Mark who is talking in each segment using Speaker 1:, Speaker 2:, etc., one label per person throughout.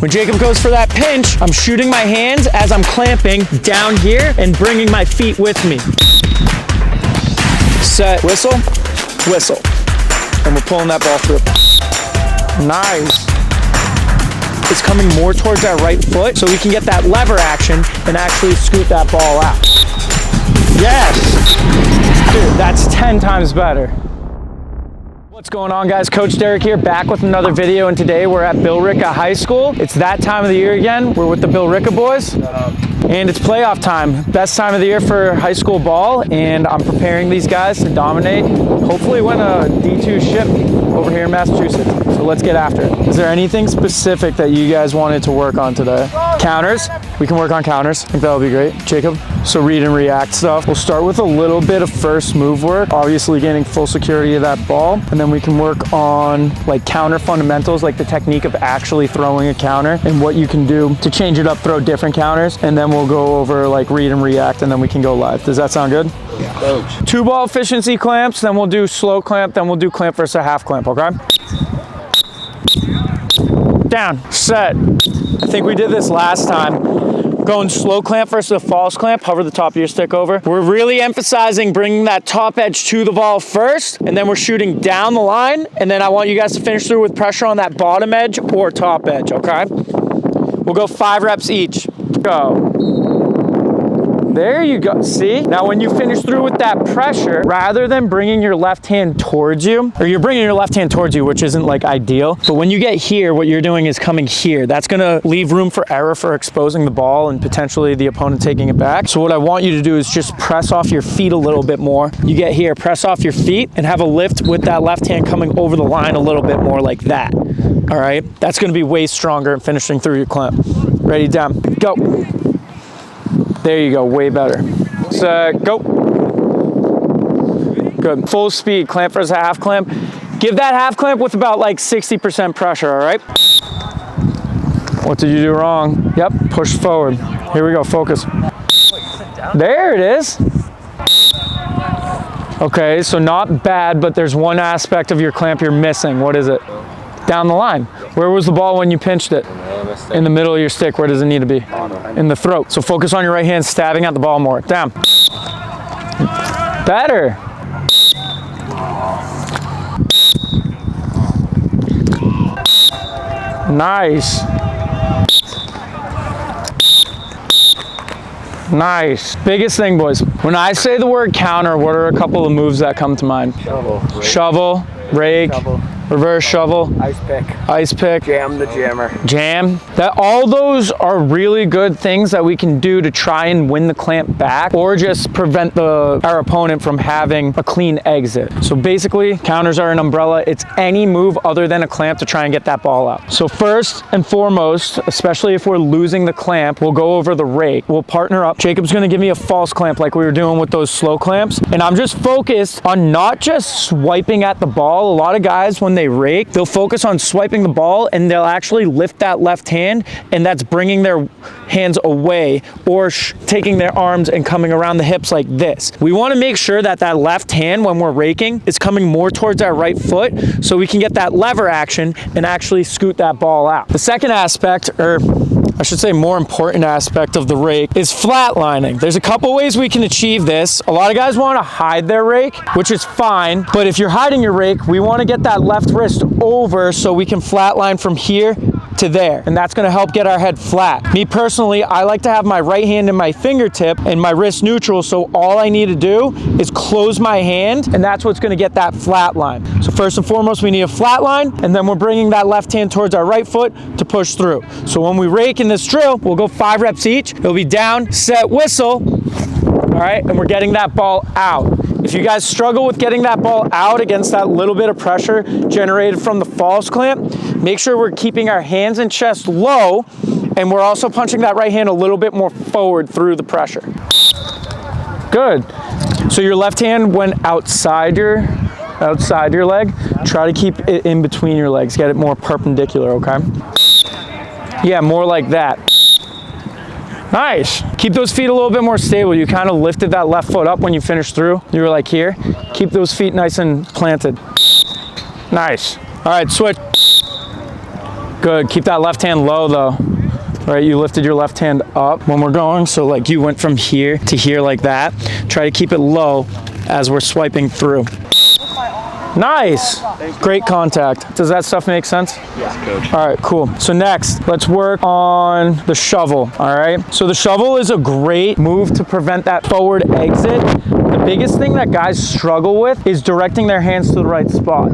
Speaker 1: When Jacob goes for that pinch, I'm shooting my hands as I'm clamping down here and bringing my feet with me. Set, whistle, whistle. And we're pulling that ball through. Nice. It's coming more towards our right foot so we can get that lever action and actually scoot that ball out. Yes. Dude, that's 10 times better. What's going on, guys? Coach Derek here, back with another video, and today we're at Billerica High School. It's that time of the year again. We're with the Billerica boys. And it's playoff time. Best time of the year for high school ball, and I'm preparing these guys to dominate, hopefully win a D2 ship over here in Massachusetts. So let's get after it. Is there anything specific that you guys wanted to work on today? Counters. We can work on counters. I think that'll be great. Jacob? So read and react stuff. We'll start with a little bit of first move work, obviously getting full security of that ball, and then we can work on like counter fundamentals, like the technique of actually throwing a counter and what you can do to change it up, throw different counters, and then we'll go over like read and react, and then we can go live. Does that sound good?
Speaker 2: Yeah. Coach.
Speaker 1: 2-ball efficiency clamps, then we'll do slow clamp, then we'll do clamp versus a half clamp, okay? Down, set. I think we did this last time. Going slow clamp versus a false clamp, hover the top of your stick over. We're really emphasizing bringing that top edge to the ball first, and then we're shooting down the line, and then I want you guys to finish through with pressure on that bottom edge or top edge, okay? We'll go 5 reps each. Go. There you go. See? Now when you finish through with that pressure, rather than bringing your left hand towards you, or you're bringing your left hand towards you, which isn't like ideal, but when you get here, what you're doing is coming here. That's gonna leave room for error for exposing the ball and potentially the opponent taking it back. So what I want you to do is just press off your feet a little bit more. You get here, press off your feet and have a lift with that left hand coming over the line a little bit more like that. All right? That's gonna be way stronger in finishing through your clamp. Ready, down, go. There you go, way better. Set, go. Good, full speed, clamp versus half clamp. Give that half clamp with about like 60% pressure, all right? What did you do wrong? Yep, push forward. Here we go, focus. There it is. Okay, so not bad, but there's one aspect of your clamp you're missing. What is it? Down the line. Where was the ball when you pinched it? In the middle of your stick. Where does it need to be? In the throat. So focus on your right hand, stabbing at the ball more. Down. Better. Nice. Nice. Biggest thing, boys. When I say the word counter, what are a couple of moves that come to mind? Shovel, rake, reverse shovel, ice pick,
Speaker 2: jam the jammer,
Speaker 1: jam. That all those are really good things that we can do to try and win the clamp back, or just prevent our opponent from having a clean exit. So basically, counters are an umbrella. It's any move other than a clamp to try and get that ball out. So first and foremost, especially if we're losing the clamp, we'll go over the rake. We'll partner up. Jacob's gonna give me a false clamp like we were doing with those slow clamps, and I'm just focused on not just swiping at the ball. A lot of guys, when they rake, they'll focus on swiping the ball and they'll actually lift that left hand, and that's bringing their hands away or taking their arms and coming around the hips like this. We want to make sure that that left hand, when we're raking, is coming more towards our right foot so we can get that lever action and actually scoot that ball out. The second aspect, or I should say more important aspect of the rake, is flatlining. There's a couple ways we can achieve this. A lot of guys want to hide their rake, which is fine, but if you're hiding your rake, we want to get that left wrist over so we can flatline from here to there, and that's going to help get our head flat. Me personally, I like to have my right hand in my fingertip and my wrist neutral, so all I need to do is close my hand, and that's what's going to get that flat line. So first and foremost, we need a flat line, and then we're bringing that left hand towards our right foot to push through. So when we rake in this drill, we'll go 5 reps each. It'll be down, set, whistle. All right, and we're getting that ball out. If you guys struggle with getting that ball out against that little bit of pressure generated from the false clamp, make sure we're keeping our hands and chest low, and we're also punching that right hand a little bit more forward through the pressure. Good. So your left hand went outside your leg. Try to keep it in between your legs. Get it more perpendicular, okay? Yeah, more like that. Nice. Keep those feet a little bit more stable. You kind of lifted that left foot up when you finished through. You were like here. Keep those feet nice and planted. Nice. All right, switch. Good, keep that left hand low though. Right, you lifted your left hand up when we're going, so like you went from here to here like that. Try to keep it low as we're swiping through. Nice, great contact. Does that stuff make sense?
Speaker 2: Yes, coach.
Speaker 1: All right, cool. So next, let's work on the shovel, all right? So the shovel is a great move to prevent that forward exit. The biggest thing that guys struggle with is directing their hands to the right spot.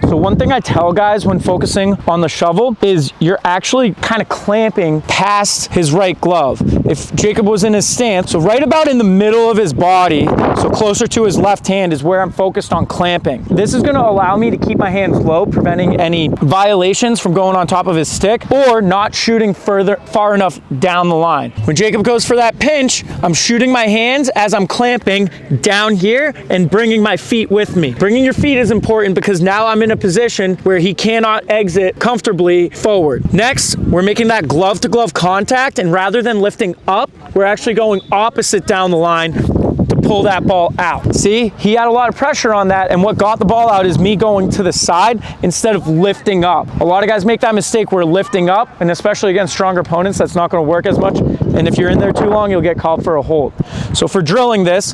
Speaker 1: So one thing I tell guys when focusing on the shovel is you're actually kind of clamping past his right glove. If Jacob was in his stance, so right about in the middle of his body, so closer to his left hand is where I'm focused on clamping. This is gonna allow me to keep my hands low, preventing any violations from going on top of his stick or not shooting far enough down the line. When Jacob goes for that pinch, I'm shooting my hands as I'm clamping down here and bringing my feet with me. Bringing your feet is important because now I'm in a position where he cannot exit comfortably forward. Next, we're making that glove to glove contact, and rather than lifting up, we're actually going opposite down the line to pull that ball out. See, he had a lot of pressure on that, and what got the ball out is me going to the side instead of lifting up. A lot of guys make that mistake where lifting up, and especially against stronger opponents, that's not going to work as much, and if you're in there too long, you'll get called for a hold. So for drilling this,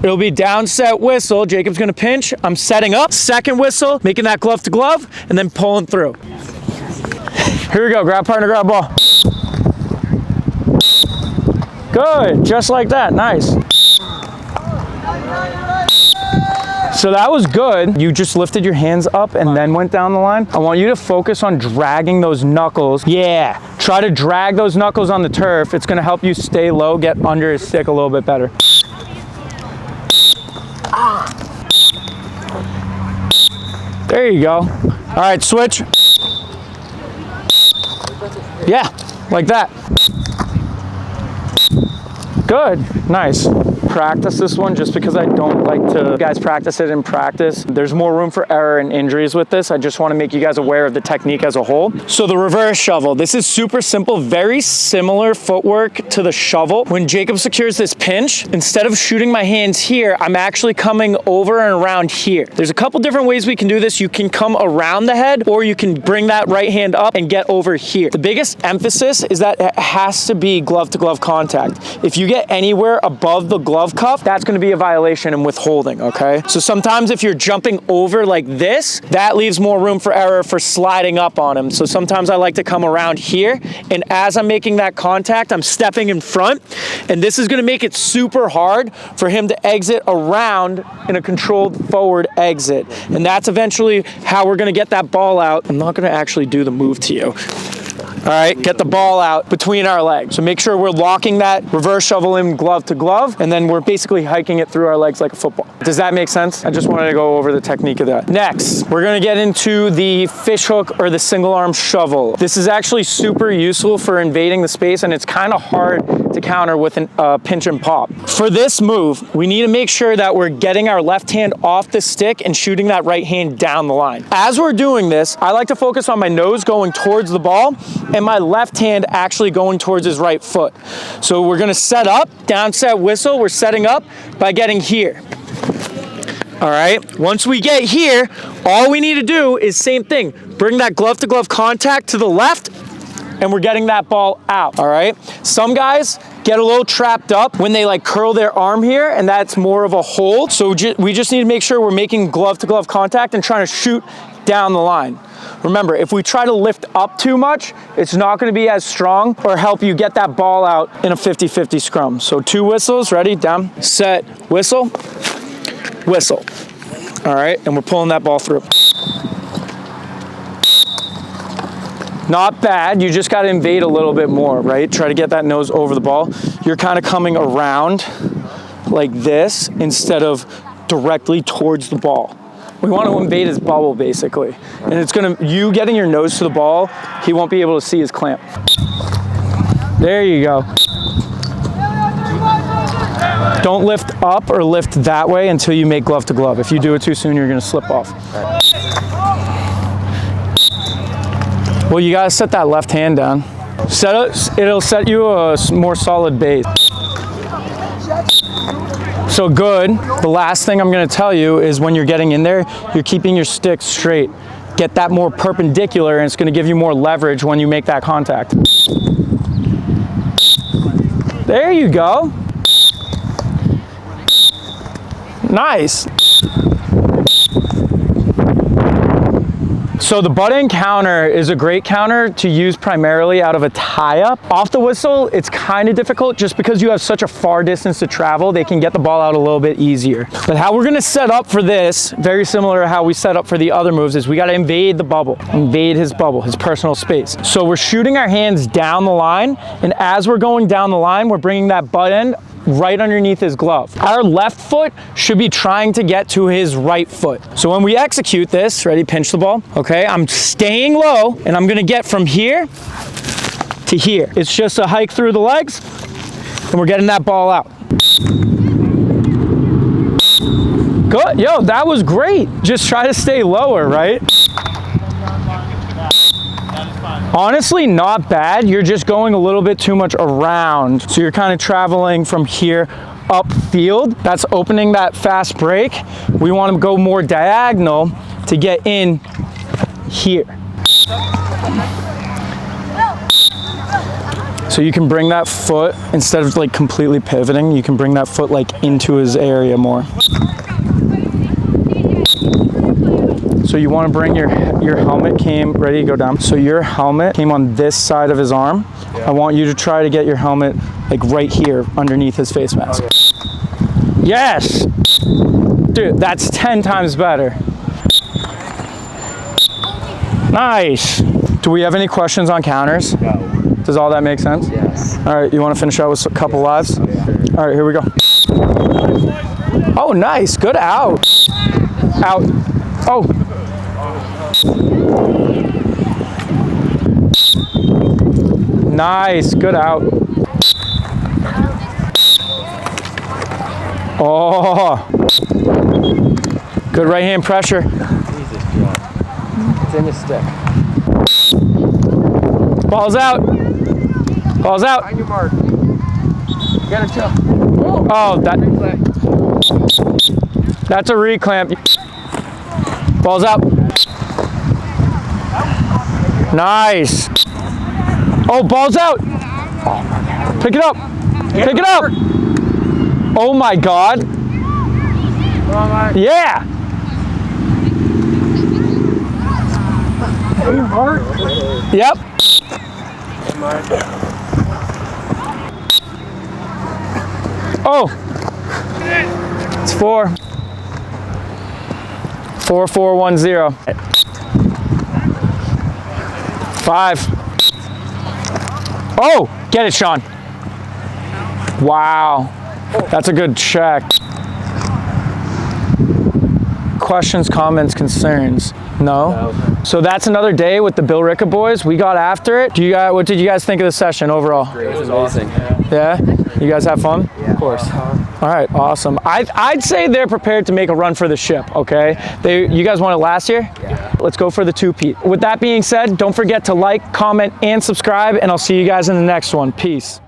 Speaker 1: it'll be down, set, whistle. Jacob's gonna pinch. I'm setting up. Second whistle, making that glove to glove, and then pulling through. Here we go. Grab partner, grab ball. Good. Just like that. Nice. So that was good. You just lifted your hands up and then went down the line. I want you to focus on dragging those knuckles. Yeah. Try to drag those knuckles on the turf. It's gonna help you stay low, get under his stick a little bit better. There you go. All right, switch. Yeah, like that. Good, nice. Practice this one just because I don't like to guys practice it in practice. There's more room for error and injuries with this. I just want to make you guys aware of the technique as a whole. So the reverse shovel, this is super simple, very similar footwork to the shovel. When Jacob secures this pinch, instead of shooting my hands here, I'm actually coming over and around here. There's a couple different ways we can do this. You can come around the head, or you can bring that right hand up and get over here. The biggest emphasis is that it has to be glove to glove contact. If you get anywhere above the glove cuff, that's going to be a violation and withholding, okay? So sometimes if you're jumping over like this, that leaves more room for error for sliding up on him. So sometimes I like to come around here, and as I'm making that contact, I'm stepping in front, and this is going to make it super hard for him to exit around in a controlled forward exit. And that's eventually how we're going to get that ball out. I'm not going to actually do the move to you. All right, get the ball out between our legs. So make sure we're locking that reverse shovel in glove to glove, and then we're basically hiking it through our legs like a football. Does that make sense? I just wanted to go over the technique of that. Next, we're gonna get into the fish hook or the single arm shovel. This is actually super useful for invading the space, and it's kind of hard to counter with a pinch and pop. For this move, we need to make sure that we're getting our left hand off the stick and shooting that right hand down the line. As we're doing this, I like to focus on my nose going towards the ball and my left hand actually going towards his right foot. So we're gonna set up, down set whistle, we're setting up by getting here. All right, once we get here, all we need to do is same thing, bring that glove to glove contact to the left, and we're getting that ball out, all right? Some guys get a little trapped up when they like curl their arm here, and that's more of a hold. So we just need to make sure we're making glove to glove contact and trying to shoot down the line. Remember, if we try to lift up too much, it's not gonna be as strong or help you get that ball out in a 50-50 scrum. So 2 whistles, ready, down, set, whistle, whistle. All right, and we're pulling that ball through. Not bad, you just gotta invade a little bit more, right? Try to get that nose over the ball. You're kind of coming around like this instead of directly towards the ball. We want to invade his bubble basically. And it's gonna, you getting your nose to the ball, he won't be able to see his clamp. There you go. Don't lift up or lift that way until you make glove to glove. If you do it too soon, you're gonna slip off. Well, you gotta set that left hand down. It'll set you a more solid base. So good. The last thing I'm gonna tell you is when you're getting in there, you're keeping your stick straight. get that more perpendicular, and it's going to give you more leverage when you make that contact. There you go. Nice. So the butt end counter is a great counter to use primarily out of a tie-up. Off the whistle, it's kind of difficult just because you have such a far distance to travel. They can get the ball out a little bit easier. But how we're gonna set up for this, very similar to how we set up for the other moves, is we gotta invade the bubble, invade his bubble, his personal space. So we're shooting our hands down the line, and as we're going down the line, we're bringing that butt end right underneath his glove. Our left foot should be trying to get to his right foot. So when we execute this, ready, pinch the ball, okay, I'm staying low, and I'm gonna get from here to here. It's just a hike through the legs, and we're getting that ball out. Good, yo, that was great. Just try to stay lower, right? Honestly, not bad. You're just going a little bit too much around. So you're kind of traveling from here upfield. That's opening that fast break. We want to go more diagonal to get in here. So you can bring that foot, instead of like completely pivoting, you can bring that foot like into his area more. So you want to bring your helmet ready to go down. So your helmet came on this side of his arm. Yeah. I want you to try to get your helmet like right here underneath his face mask. Okay. Yes! Dude, that's 10 times better. Nice. Do we have any questions on counters?
Speaker 2: No.
Speaker 1: Does all that make sense?
Speaker 2: Yes.
Speaker 1: All right, you want to finish out with a couple lives?
Speaker 2: Oh, yeah.
Speaker 1: All right, here we go. Oh, nice, good out. Out. Oh. Nice, good out. Oh. Good right hand pressure.
Speaker 2: Jesus, it's in the stick.
Speaker 1: Ball's out. Ball's out.
Speaker 2: On your mark. You gotta jump.
Speaker 1: Oh, that's a reclamp. Ball's out. Nice. Oh, ball's out. Pick it up. Pick it up. Oh my God. Yeah. Yep. Oh. It's 4. 4, 4, 1, 0. 5. Oh, get it, Sean. Wow. That's a good check. Questions, comments, concerns? No? So that's another day with the Bill Ricka boys. We got after it. What did you guys think of the session overall?
Speaker 2: Great. It was amazing.
Speaker 1: Yeah? You guys have fun?
Speaker 2: Yeah. Of course.
Speaker 1: All right, awesome. I'd say they're prepared to make a run for the ship, okay? You guys won it last year?
Speaker 2: Yeah.
Speaker 1: Let's go for the two-peat. With that being said, don't forget to like, comment, and subscribe, and I'll see you guys in the next one. Peace.